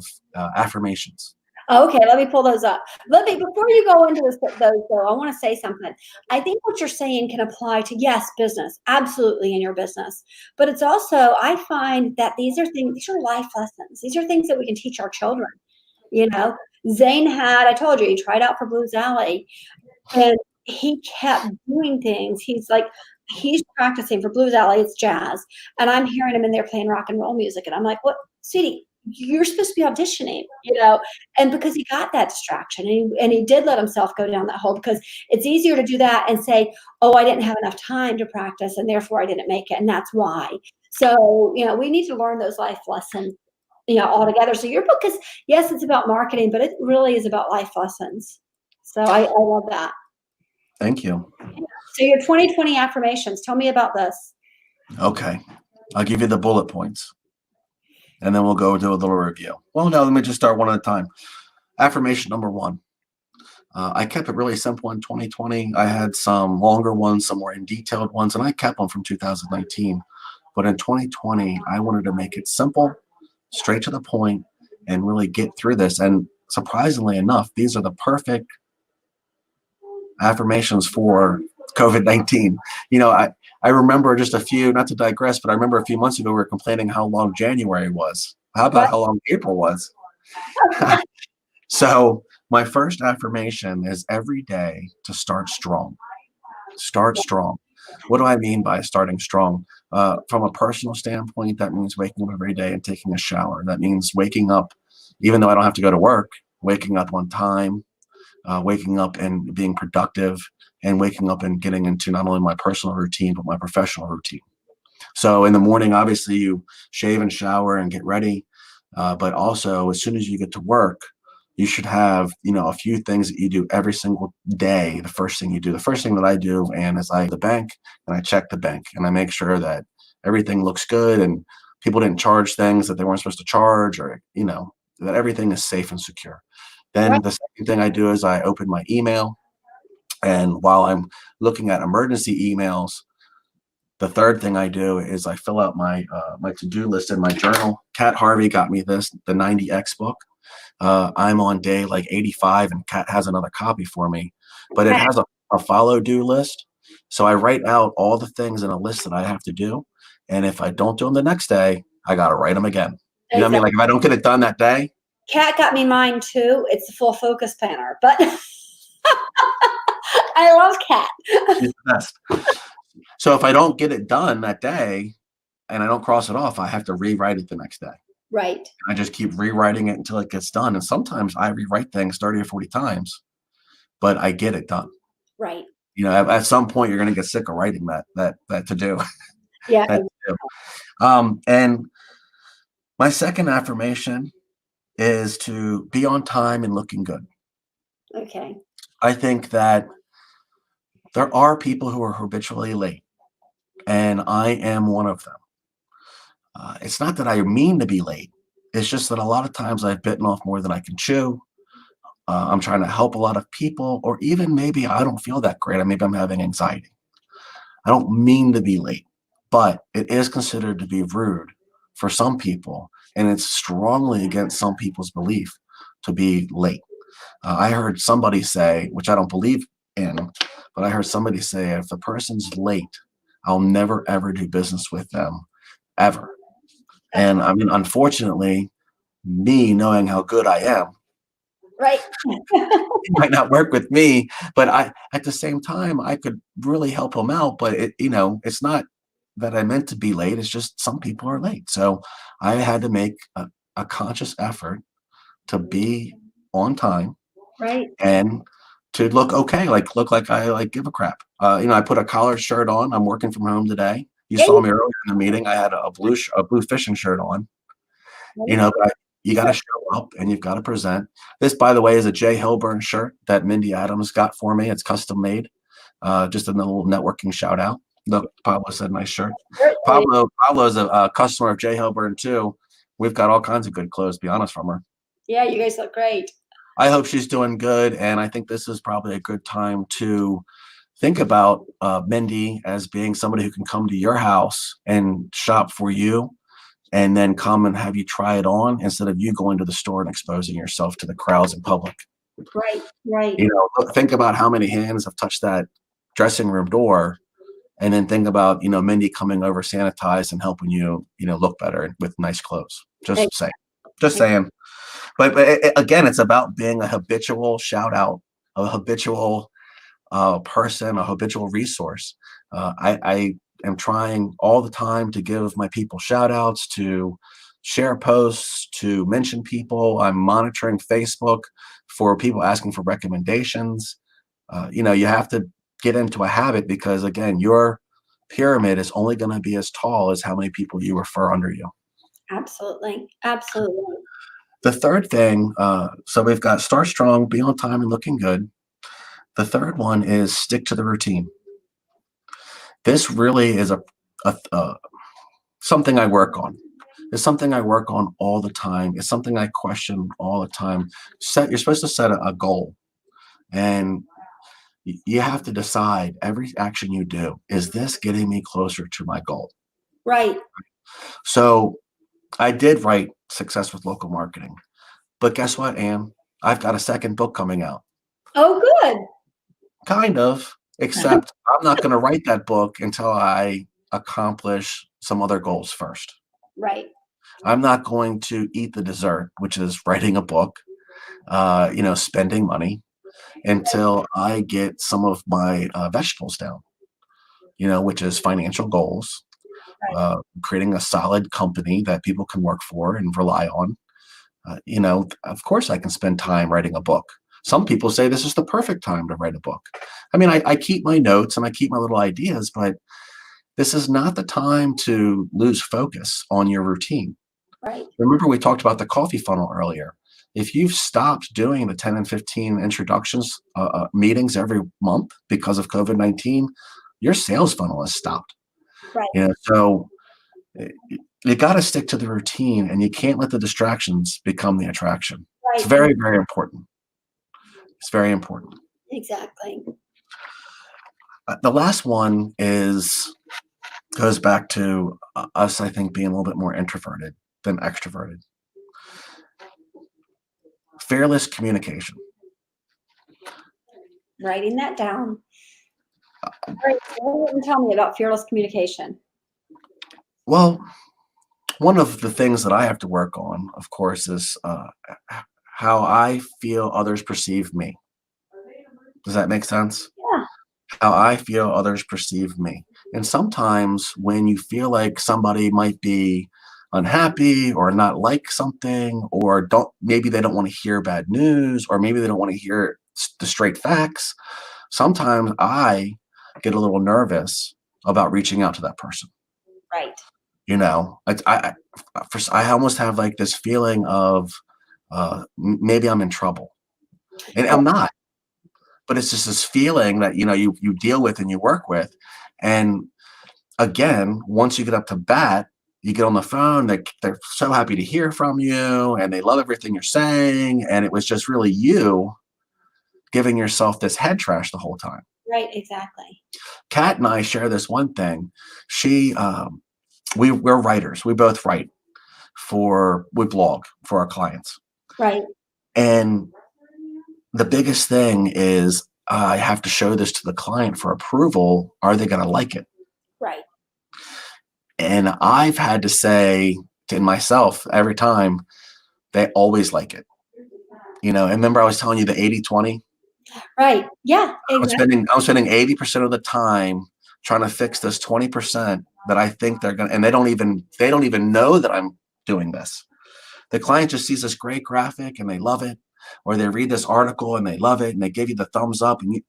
Speaker 2: affirmations.
Speaker 1: okay, let me pull those up. Let me before you go into those though, I want to say something. I think what you're saying can apply to, yes, business, absolutely, in your business. But it's also, I find that these are life lessons. These are things that we can teach our children. You know, Zane I told you, he tried out for Blues Alley. And he kept doing things. He's practicing for Blues Alley, it's jazz. And I'm hearing him in there playing rock and roll music. And I'm like, what, sweetie, you're supposed to be auditioning, And because he got that distraction and he did let himself go down that hole, because it's easier to do that and say, oh, I didn't have enough time to practice and therefore I didn't make it. And that's why. So, we need to learn those life lessons, all together. So your book is, yes, it's about marketing, but it really is about life lessons. So I love that.
Speaker 2: Thank you.
Speaker 1: So your 2020 affirmations, tell me about this.
Speaker 2: Okay. I'll give you the bullet points and then we'll go do a little review. Well, no, let me just start one at a time. Affirmation number one. I kept it really simple in 2020. I had some longer ones, some more in detailed ones, and I kept them from 2019. But in 2020, I wanted to make it simple, straight to the point, and really get through this. And surprisingly enough, these are the perfect affirmations for COVID-19. I remember just a few, not to digress, but I remember a few months ago we were complaining how long January was. How about
Speaker 1: Right.
Speaker 2: how long April was? So my first affirmation is every day to start strong. Start strong. What do I mean by starting strong? From a personal standpoint, that means waking up every day and taking a shower. That means waking up, even though I don't have to go to work, waking up on time, waking up and being productive, and waking up and getting into not only my personal routine, but my professional routine. So in the morning, obviously, you shave and shower and get ready. But also, as soon as you get to work, you should have, a few things that you do every single day. The first thing you do, the first thing that I do, and is I the bank and I check the bank and I make sure that everything looks good and people didn't charge things that they weren't supposed to charge, or that everything is safe and secure.
Speaker 1: Right.
Speaker 2: Then the second thing I do is I open my email, and while I'm looking at emergency emails, the third thing I do is I fill out my to-do list in my journal. Kat Harvey got me the 90X book. I'm on day like 85, and Kat has another copy for me, but it
Speaker 1: Okay.
Speaker 2: has a follow do list. So I write out all the things in a list that I have to do, And if I don't do them the next day, I got to write them again. You know what I mean?
Speaker 1: Exactly.
Speaker 2: Like if I don't get it done that day,
Speaker 1: Cat got me mine too. It's a full focus planner, but I love Cat.
Speaker 2: she's the best. So if I don't get it done that day and I don't cross it off, I have to rewrite it the next day.
Speaker 1: Right.
Speaker 2: I just keep rewriting it until it gets done. And sometimes I rewrite things 30 or 40 times, but I get it done.
Speaker 1: Right.
Speaker 2: You know, at some point you're going to get sick of writing that to do.
Speaker 1: Yeah.
Speaker 2: that to do. And my second affirmation is to be on time and looking good.
Speaker 1: Okay.
Speaker 2: I think that there are people who are habitually late, and I am one of them. It's not that I mean to be late. It's just that a lot of times I've bitten off more than I can chew. I'm trying to help a lot of people, or even maybe I don't feel that great. Maybe I'm having anxiety. I don't mean to be late, but it is considered to be rude for some people, and it's strongly against some people's belief to be late. I heard somebody say, which I don't believe in, but I heard somebody say, if the person's late, I'll never ever do business with them ever. And I mean, unfortunately, me knowing how good I am,
Speaker 1: Right.
Speaker 2: it might not work with me, but at the same time, I could really help them out. But it's not that I meant to be late. It's just some people are late. So I had to make a conscious effort to be on time
Speaker 1: Right.
Speaker 2: and to look okay, like look like I like give a crap. I put a collared shirt on. I'm working from home today. You
Speaker 1: Yeah.
Speaker 2: saw me earlier in the meeting. I had a blue fishing shirt on. But you got to show up and you've got to present. This, by the way, is a Jay Hilburn shirt that Mindy Adams got for me. It's custom made. Just a little networking shout out. Look, Pablo said nice shirt.
Speaker 1: Certainly.
Speaker 2: Pablo's a customer of Jay Hilburn too. We've got all kinds of good clothes, to be honest, from her.
Speaker 1: Yeah, you guys look great.
Speaker 2: I hope she's doing good, and I think this is probably a good time to think about Mindy as being somebody who can come to your house and shop for you and then come and have you try it on instead of you going to the store and exposing yourself to the crowds in public.
Speaker 1: Right. Right.
Speaker 2: Think about how many hands have touched that dressing room door, and then think about, Mindy coming over sanitized and helping you, look better with nice clothes.
Speaker 1: Ex-
Speaker 2: Just saying. But again, it's about being a habitual shout out, a habitual person, a habitual resource. I am trying all the time to give my people shout outs, to share posts, to mention people. I'm monitoring Facebook for people asking for recommendations. You have to get into a habit because, again, your pyramid is only going to be as tall as how many people you refer under you.
Speaker 1: Absolutely. Absolutely.
Speaker 2: The third thing, so we've got start strong, be on time, and looking good. The third one is stick to the routine. This really is a something I work on. It's something I work on all the time. It's something I question all the time. You're supposed to set a goal, and you have to decide every action you do, is this getting me closer to my goal?
Speaker 1: Right.
Speaker 2: So I did write Success with Local Marketing, but guess what, Anne? I've got a second book coming out.
Speaker 1: Oh, good.
Speaker 2: Kind of, except I'm not going to write that book until I accomplish some other goals first.
Speaker 1: Right.
Speaker 2: I'm not going to eat the dessert, which is writing a book, spending money until I get some of my vegetables down, which is financial goals,
Speaker 1: Right.
Speaker 2: creating a solid company that people can work for and rely on. Of course I can spend time writing a book. Some people say this is the perfect time to write a book. I mean, I keep my notes and I keep my little ideas, but this is not the time to lose focus on your routine.
Speaker 1: Right.
Speaker 2: Remember, we talked about the coffee funnel earlier. If you've stopped doing the 10 and 15 introductions meetings every month because of COVID-19, your sales funnel has stopped.
Speaker 1: Right.
Speaker 2: So you got to stick to the routine, and you can't let the distractions become the attraction. It's
Speaker 1: Right.
Speaker 2: very, very important. It's very important.
Speaker 1: Exactly.
Speaker 2: The last one goes back to us, I think, being a little bit more introverted than extroverted. Fearless communication.
Speaker 1: Writing that down. All right. So what you tell me about fearless communication?
Speaker 2: Well, one of the things that I have to work on, of course, is how I feel others perceive me. Does that make sense?
Speaker 1: Yeah,
Speaker 2: How I feel others perceive me. And sometimes when you feel like somebody might be unhappy or not like something, or don't, maybe they don't want to hear bad news, or maybe they don't want to hear the straight facts, sometimes I get a little nervous about reaching out to that person.
Speaker 1: right.
Speaker 2: I almost have like this feeling of maybe I'm in trouble, and I'm not. But it's just this feeling that you deal with and you work with, and again, once you get up to bat, you get on the phone. They're so happy to hear from you, and they love everything you're saying. And it was just really you giving yourself this head trash the whole time.
Speaker 1: Right, exactly.
Speaker 2: Kat and I share this one thing. She, we're writers. We both write we blog for our clients.
Speaker 1: Right,
Speaker 2: And the biggest thing is I have to show this to the client for approval. Are they going to like it?
Speaker 1: right,
Speaker 2: And I've had to say to myself every time, they always like it. And remember I was telling you the 80-20?
Speaker 1: right. Yeah, exactly.
Speaker 2: I'm spending 80% of the time trying to fix this 20% that I think they're going to, and they don't even know that I'm doing this. The client just sees this great graphic and they love it, or they read this article and they love it and they give you the thumbs up, and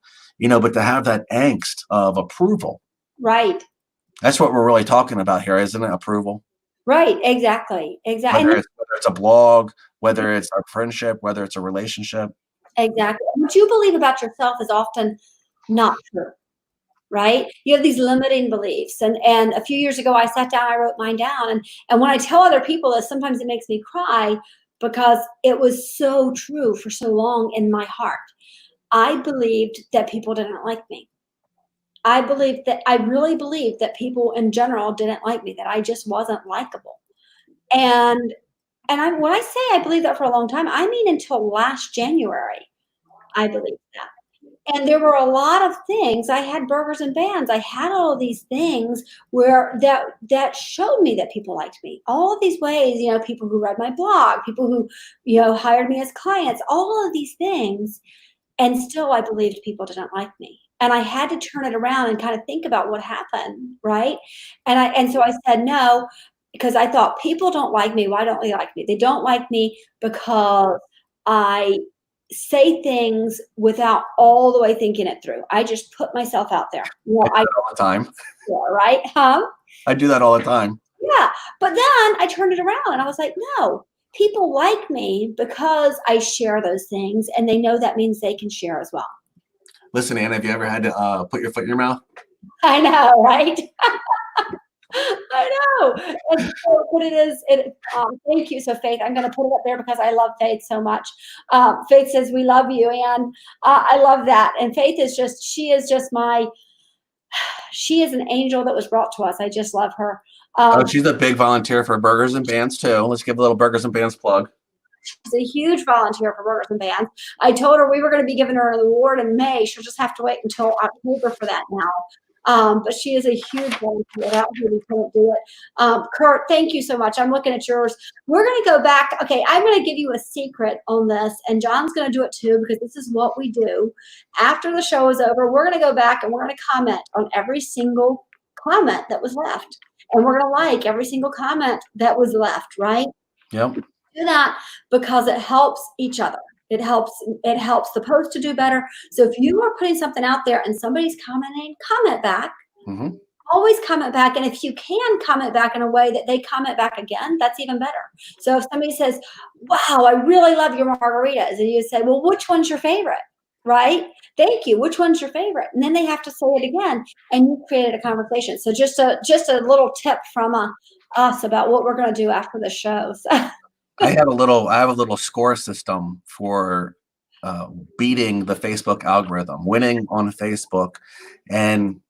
Speaker 2: but to have that angst of approval,
Speaker 1: Right,
Speaker 2: that's what we're really talking about here, isn't it? Approval.
Speaker 1: right, exactly, exactly.
Speaker 2: Whether it's a blog, whether it's a friendship, whether it's a relationship.
Speaker 1: Exactly. What you believe about yourself is often not true, right? You have these limiting beliefs. And a few years ago I sat down, I wrote mine down. And when I tell other people this, sometimes it makes me cry because it was so true for so long in my heart. I believed that people didn't like me. I really believed that people in general didn't like me, that I just wasn't likable. And when I say I believed that for a long time, I mean until last January, I believed that. And there were a lot of things. I had burgers and bands. I had all of these things where that showed me that people liked me. All of these ways, people who read my blog, people who, hired me as clients, all of these things. And still I believed people didn't like me. And I had to turn it around and kind of think about what happened, right? And so I said no, because I thought people don't like me. Why don't they like me? They don't like me because I say things without all the way thinking it through. I just put myself out there.
Speaker 2: I do that all the time.
Speaker 1: Right? Huh?
Speaker 2: I do that all the time.
Speaker 1: Yeah. But then I turned it around and I was like, no, people like me because I share those things and they know that means they can share as well.
Speaker 2: Listen, Anna, have you ever had to put your foot in your mouth?
Speaker 1: I know, right? I know. And so, but thank you. So Faith, I'm going to put it up there because I love Faith so much. Faith says, we love you. And I love that. And Faith she is an angel that was brought to us. I just love her.
Speaker 2: She's a big volunteer for Burgers and Bands too. Let's give a little Burgers and Bands plug.
Speaker 1: She's a huge volunteer for Burgers and Bands. I told her we were going to be giving her an award in May. She'll just have to wait until October for that now. But she is a huge volunteer. Without her, we couldn't do it. Kurt, thank you so much. I'm looking at yours. We're going to go back. Okay, I'm going to give you a secret on this, and John's going to do it too because this is what we do. After the show is over, we're going to go back and we're going to comment on every single comment that was left. And we're going to like every single comment that was left, right?
Speaker 2: Yep.
Speaker 1: Do that because it helps each other. It helps the post to do better. So if you are putting something out there and somebody's commenting, comment back.
Speaker 2: Mm-hmm.
Speaker 1: Always comment back. And if you can comment back in a way that they comment back again, that's even better. So if somebody says, wow, I really love your margaritas, and you say, well, which one's your favorite? Right? Thank you. Which one's your favorite? And then they have to say it again, and you created a conversation. So just a little tip from us about what we're going to do after the show.
Speaker 2: I have a little score system for beating the Facebook algorithm, winning on Facebook, and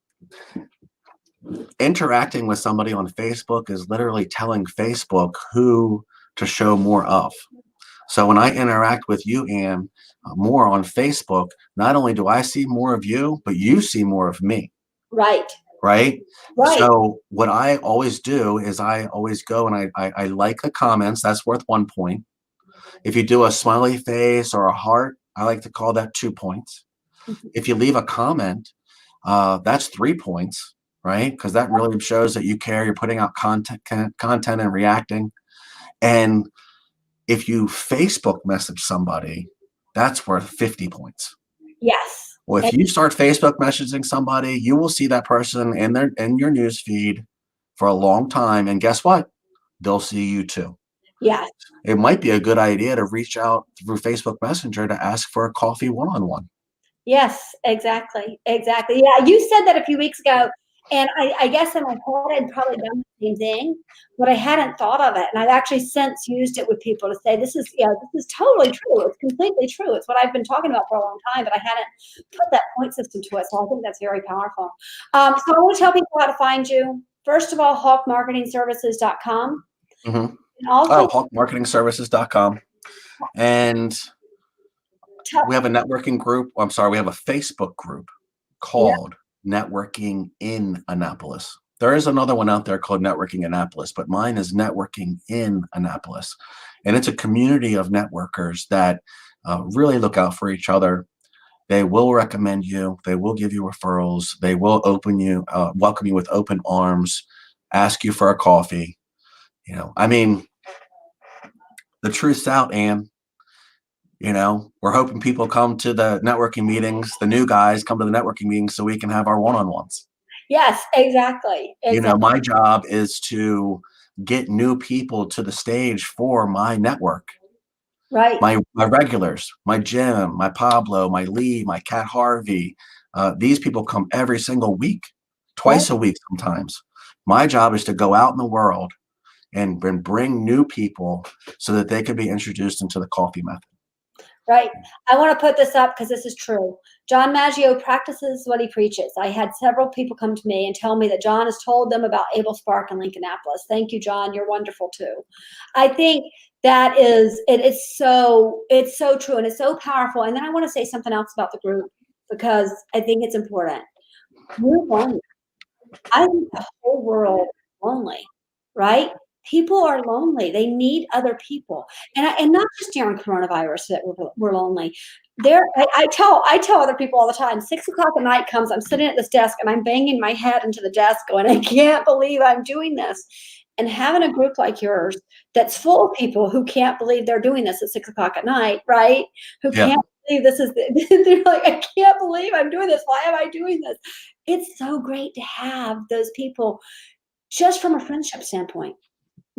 Speaker 2: interacting with somebody on Facebook is literally telling Facebook who to show more of. So when I interact with you, Ann, more on Facebook, not only do I see more of you, but you see more of me.
Speaker 1: Right.
Speaker 2: right?
Speaker 1: Right.
Speaker 2: So what I always do is I always go and I like the comments. That's worth 1 point. If you do a smiley face or a heart, I like to call that 2 points.
Speaker 1: Mhm.
Speaker 2: If you leave a comment, that's 3 points, right? Because that really shows that you care. You're putting out content and reacting. And if you Facebook message somebody, that's worth 50 points.
Speaker 1: Yes.
Speaker 2: Well, if
Speaker 1: And
Speaker 2: you start Facebook messaging somebody, you will see that person in your news feed for a long time. And guess what? They'll see you too.
Speaker 1: yes.
Speaker 2: It might be a good idea to reach out through Facebook Messenger to ask for a coffee one-on-one.
Speaker 1: Yes, exactly, exactly. Yeah, you said that a few weeks ago, and I guess in my head I'd probably done the same thing, but I hadn't thought of it, and I've actually since used it with people to say, "This is, yeah, this is totally true. It's completely true. It's what I've been talking about for a long time, but I hadn't put that point system to it." So I think that's very powerful. So I want to tell people how to find you. First of all, hawkmarketingservices.com,
Speaker 2: Hmm.
Speaker 1: and also
Speaker 2: Oh, hawkmarketingservices.com. And
Speaker 1: tell,
Speaker 2: we have a networking group. I'm sorry, we have a Facebook group
Speaker 1: yeah,
Speaker 2: called Networking in Annapolis. There is another one out there called Networking Annapolis, but mine is Networking in Annapolis. And it's a community of networkers that really look out for each other. They will recommend you. They will give you referrals. They will welcome you with open arms, ask you for a coffee. I mean, the truth's out, Ann. We're hoping people come to the networking meetings. The new guys come to the networking meetings so we can have our one-on-ones.
Speaker 1: yes, exactly, exactly,
Speaker 2: My job is to get new people to the stage for my network.
Speaker 1: right,
Speaker 2: My regulars, my Jim, my Pablo, my Lee, my Cat Harvey. These people come every single week,
Speaker 1: right.
Speaker 2: twice a week sometimes. My job is to go out in the world and bring new people so that they can be introduced into the coffee method.
Speaker 1: Right. I want to put this up because this is true. John Maggio practices what he preaches. I had several people come to me and tell me that John has told them about Able Spark in Lincolnapolis. Thank you, John. You're wonderful too. I think that is it's so true and it's so powerful. And then I want to say something else about the group because I think it's important. We're lonely. I think the whole world is lonely, right? People are lonely. They need other people, and not just during coronavirus that we're lonely. I tell other people all the time. 6 o'clock at night comes. I'm sitting at this desk and I'm banging my head into the desk, going, "I can't believe I'm doing this." And having a group like yours that's full of people who can't believe they're doing this at 6 o'clock at night, right? Who
Speaker 2: Yeah.
Speaker 1: can't believe this is. They're like, "I can't believe I'm doing this. Why am I doing this?" It's so great to have those people just from a friendship standpoint.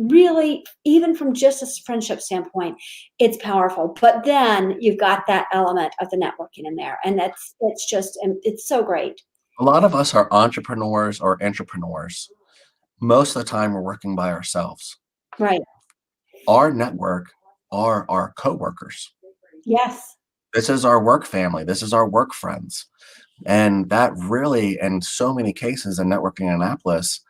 Speaker 1: Really, even from just a friendship standpoint, it's powerful. But then you've got that element of the networking in there, and it's just and it's so great.
Speaker 2: A lot of us are entrepreneurs or entrepreneurs. Most of the time, we're working by ourselves.
Speaker 1: Right.
Speaker 2: Our network are our coworkers.
Speaker 1: Yes.
Speaker 2: This is our work family. This is our work friends. And that really, in so many cases in networking in Annapolis,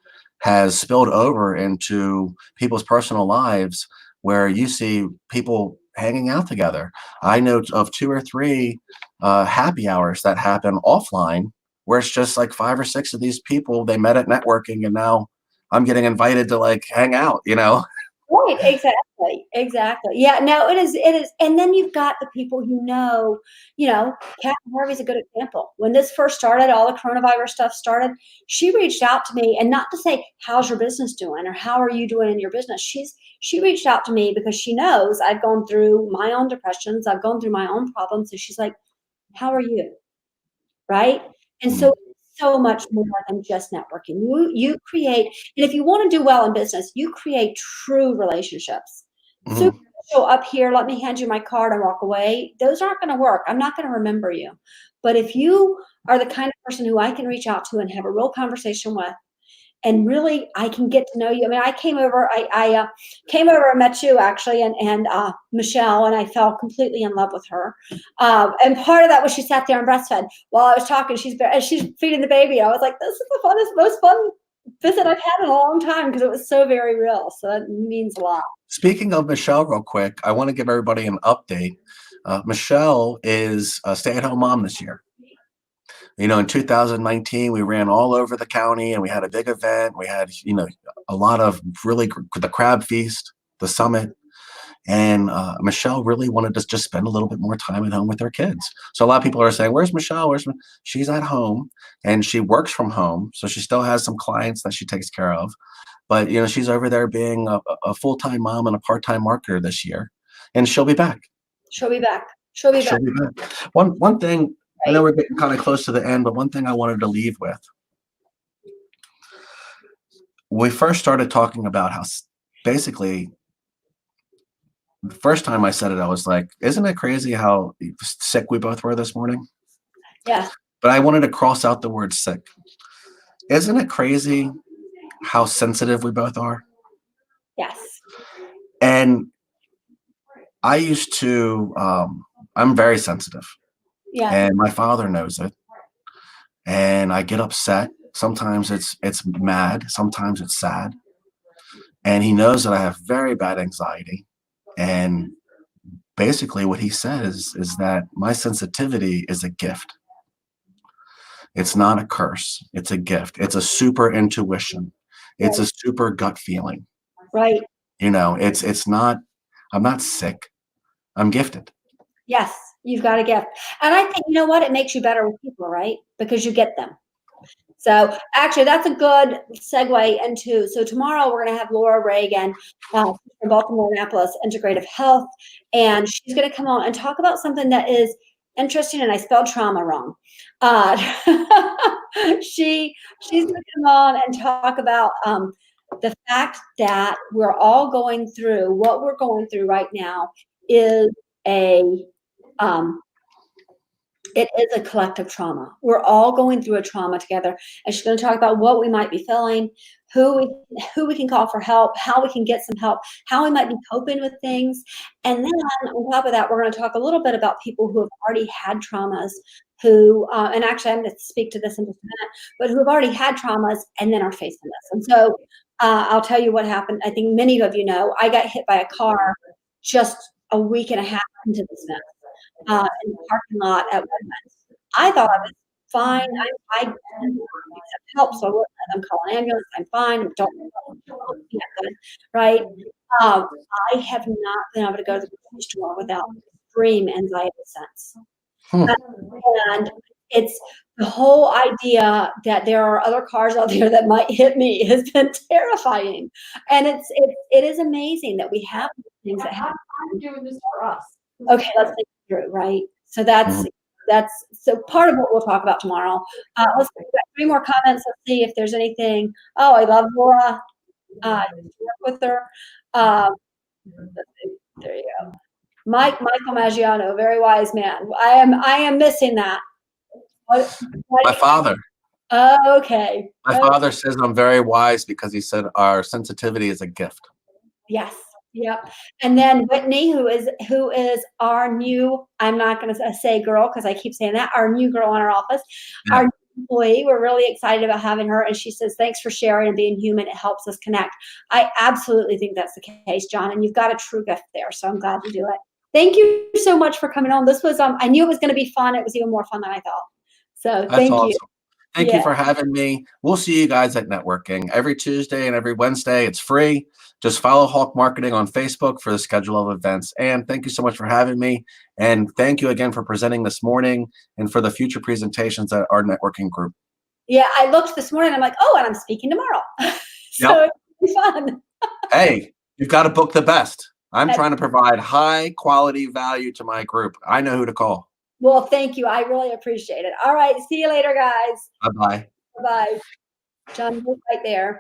Speaker 2: has spilled over into people's personal lives where you see people hanging out together. I know of 2 or 3 happy hours that happen offline where it's just like 5 or 6 of these people they met at networking and now I'm getting invited to like hang out.
Speaker 1: Right, exactly, exactly. Yeah, no, it is, and then you've got the people Kat Harvey's a good example. When this first started, all the coronavirus stuff started, she reached out to me, and not to say, "How's your business doing?" or "How are you doing in your business?" She reached out to me because she knows I've gone through my own depressions, I've gone through my own problems, and she's like, "How are you?" Right? And so
Speaker 2: Mhm.
Speaker 1: so much more than just networking. You create and if you wanna do well in business, you create true relationships.
Speaker 2: Mhm.
Speaker 1: Superficial up here, "Let me hand you my card and walk away," those aren't gonna work. I'm not gonna remember you. But if you are the kind of person who I can reach out to and have a real conversation with, and really I can get to know you. I mean, I came over and met you actually, and Michelle, and I fell completely in love with her. And part of that was she sat there and breastfed while I was talking. She's feeding the baby. I was like, this is the funnest, most fun visit I've had in a long time because it was so very real. So that means a lot.
Speaker 2: Speaking of Michelle, real quick, I want to give everybody an update. Michelle is a stay-at-home mom this year. In 2019, we ran all over the county and we had a big event. We had, a lot of the crab feast, the summit. And Michelle really wanted to just spend a little bit more time at home with her kids. So a lot of people are saying, "Where's Michelle? She's at home and she works from home. So she still has some clients that she takes care of. But, she's over there being a full-time mom and a part-time marketer this year. And she'll be back.
Speaker 1: She'll be back. She'll be back.
Speaker 2: She'll be back. One thing, I know
Speaker 1: Right?
Speaker 2: we're getting kind of close to the end, but one thing I wanted to leave with. We first started talking about how basically the first time I said it, I was like, isn't it crazy how sick we both were this morning?
Speaker 1: Yes.
Speaker 2: But I wanted to cross out the word sick. Isn't it crazy how sensitive we both are?
Speaker 1: Yes.
Speaker 2: And I used to, I'm very sensitive,
Speaker 1: Yes.
Speaker 2: and my father knows it. And I get upset. Sometimes it's mad. Sometimes it's sad. And he knows that I have very bad anxiety. And basically what he says is that my sensitivity is a gift. It's not a curse. It's a gift. It's a super intuition. It's
Speaker 1: Right.
Speaker 2: a super gut feeling.
Speaker 1: Right.
Speaker 2: It's not, I'm not sick. I'm gifted.
Speaker 1: Yes. You've got a gift. And I think, you know what? It makes you better with people, right? Because you get them. So actually, that's a good segue into. So tomorrow we're going to have Laura Reagan from Baltimore Annapolis Integrative Health, and she's going to come on and talk about something that is interesting. And I spelled trauma wrong. Uh, she's going to come on and talk about the fact that we're all going through what we're going through right now is a um, it is a collective trauma. We're all going through a trauma together. And she's going to talk about what we might be feeling, who we can call for help, how we can get some help, how we might be coping with things. And then on top of that, we're going to talk a little bit about people who have already had traumas, who, and actually I'm going to speak to this in just a minute, but who have already had traumas and then are facing this. And so I'll tell you what happened. I think many of you know, I got hit by a car just a week and a half into this mess in the parking lot at Redmond. I thought I was fine. I didn't accept help, so I wouldn't let them call an ambulance. I'm fine. Don't yeah, good, right? Um, I have not been able to go to the grocery store without extreme anxiety since.
Speaker 2: Hmm.
Speaker 1: And it's the whole idea that there are other cars out there that might hit me has been terrifying. And it is amazing that we have things that happen.
Speaker 3: I'm doing this for us.
Speaker 1: Okay, let's think through, right? So
Speaker 2: Mhm.
Speaker 1: that's so part of what we'll talk about tomorrow. Let's we've got 3 more comments. Let's see if there's anything. Oh, I love Laura. Work with her. Let's see. There you go. Michael Maggiano, very wise man. I am missing that. What
Speaker 2: My father.
Speaker 1: okay.
Speaker 2: My father says I'm very wise because he said our sensitivity is a gift.
Speaker 1: Yes. Yep. And then Whitney, who is our new, I'm not going to say girl because I keep saying that, our new girl in our office,
Speaker 2: Yeah.
Speaker 1: our new employee. We're really excited about having her. And she says, thanks for sharing and being human. It helps us connect. I absolutely think that's the case, John. And you've got a true gift there. So I'm glad to do it. Thank you so much for coming on. This was, I knew it was going to be fun. It was even more fun than I thought. So
Speaker 2: That's
Speaker 1: thank you.
Speaker 2: awesome. Thank you for having me. We'll see you guys at networking every Tuesday and every Wednesday. It's free. Just follow Hawk Marketing on Facebook for the schedule of events. And thank you so much for having me. And thank you again for presenting this morning and for the future presentations at our networking group.
Speaker 1: Yeah, I looked this morning. I'm like, oh, and I'm speaking tomorrow. So
Speaker 2: Yep.
Speaker 1: it'll be fun.
Speaker 2: Hey, you've got to book the best. I'm trying to provide high quality value to my group. I know who to call.
Speaker 1: Well, thank you. I really appreciate it. All right. See you later, guys.
Speaker 2: Bye-bye.
Speaker 1: Bye-bye. John, right there.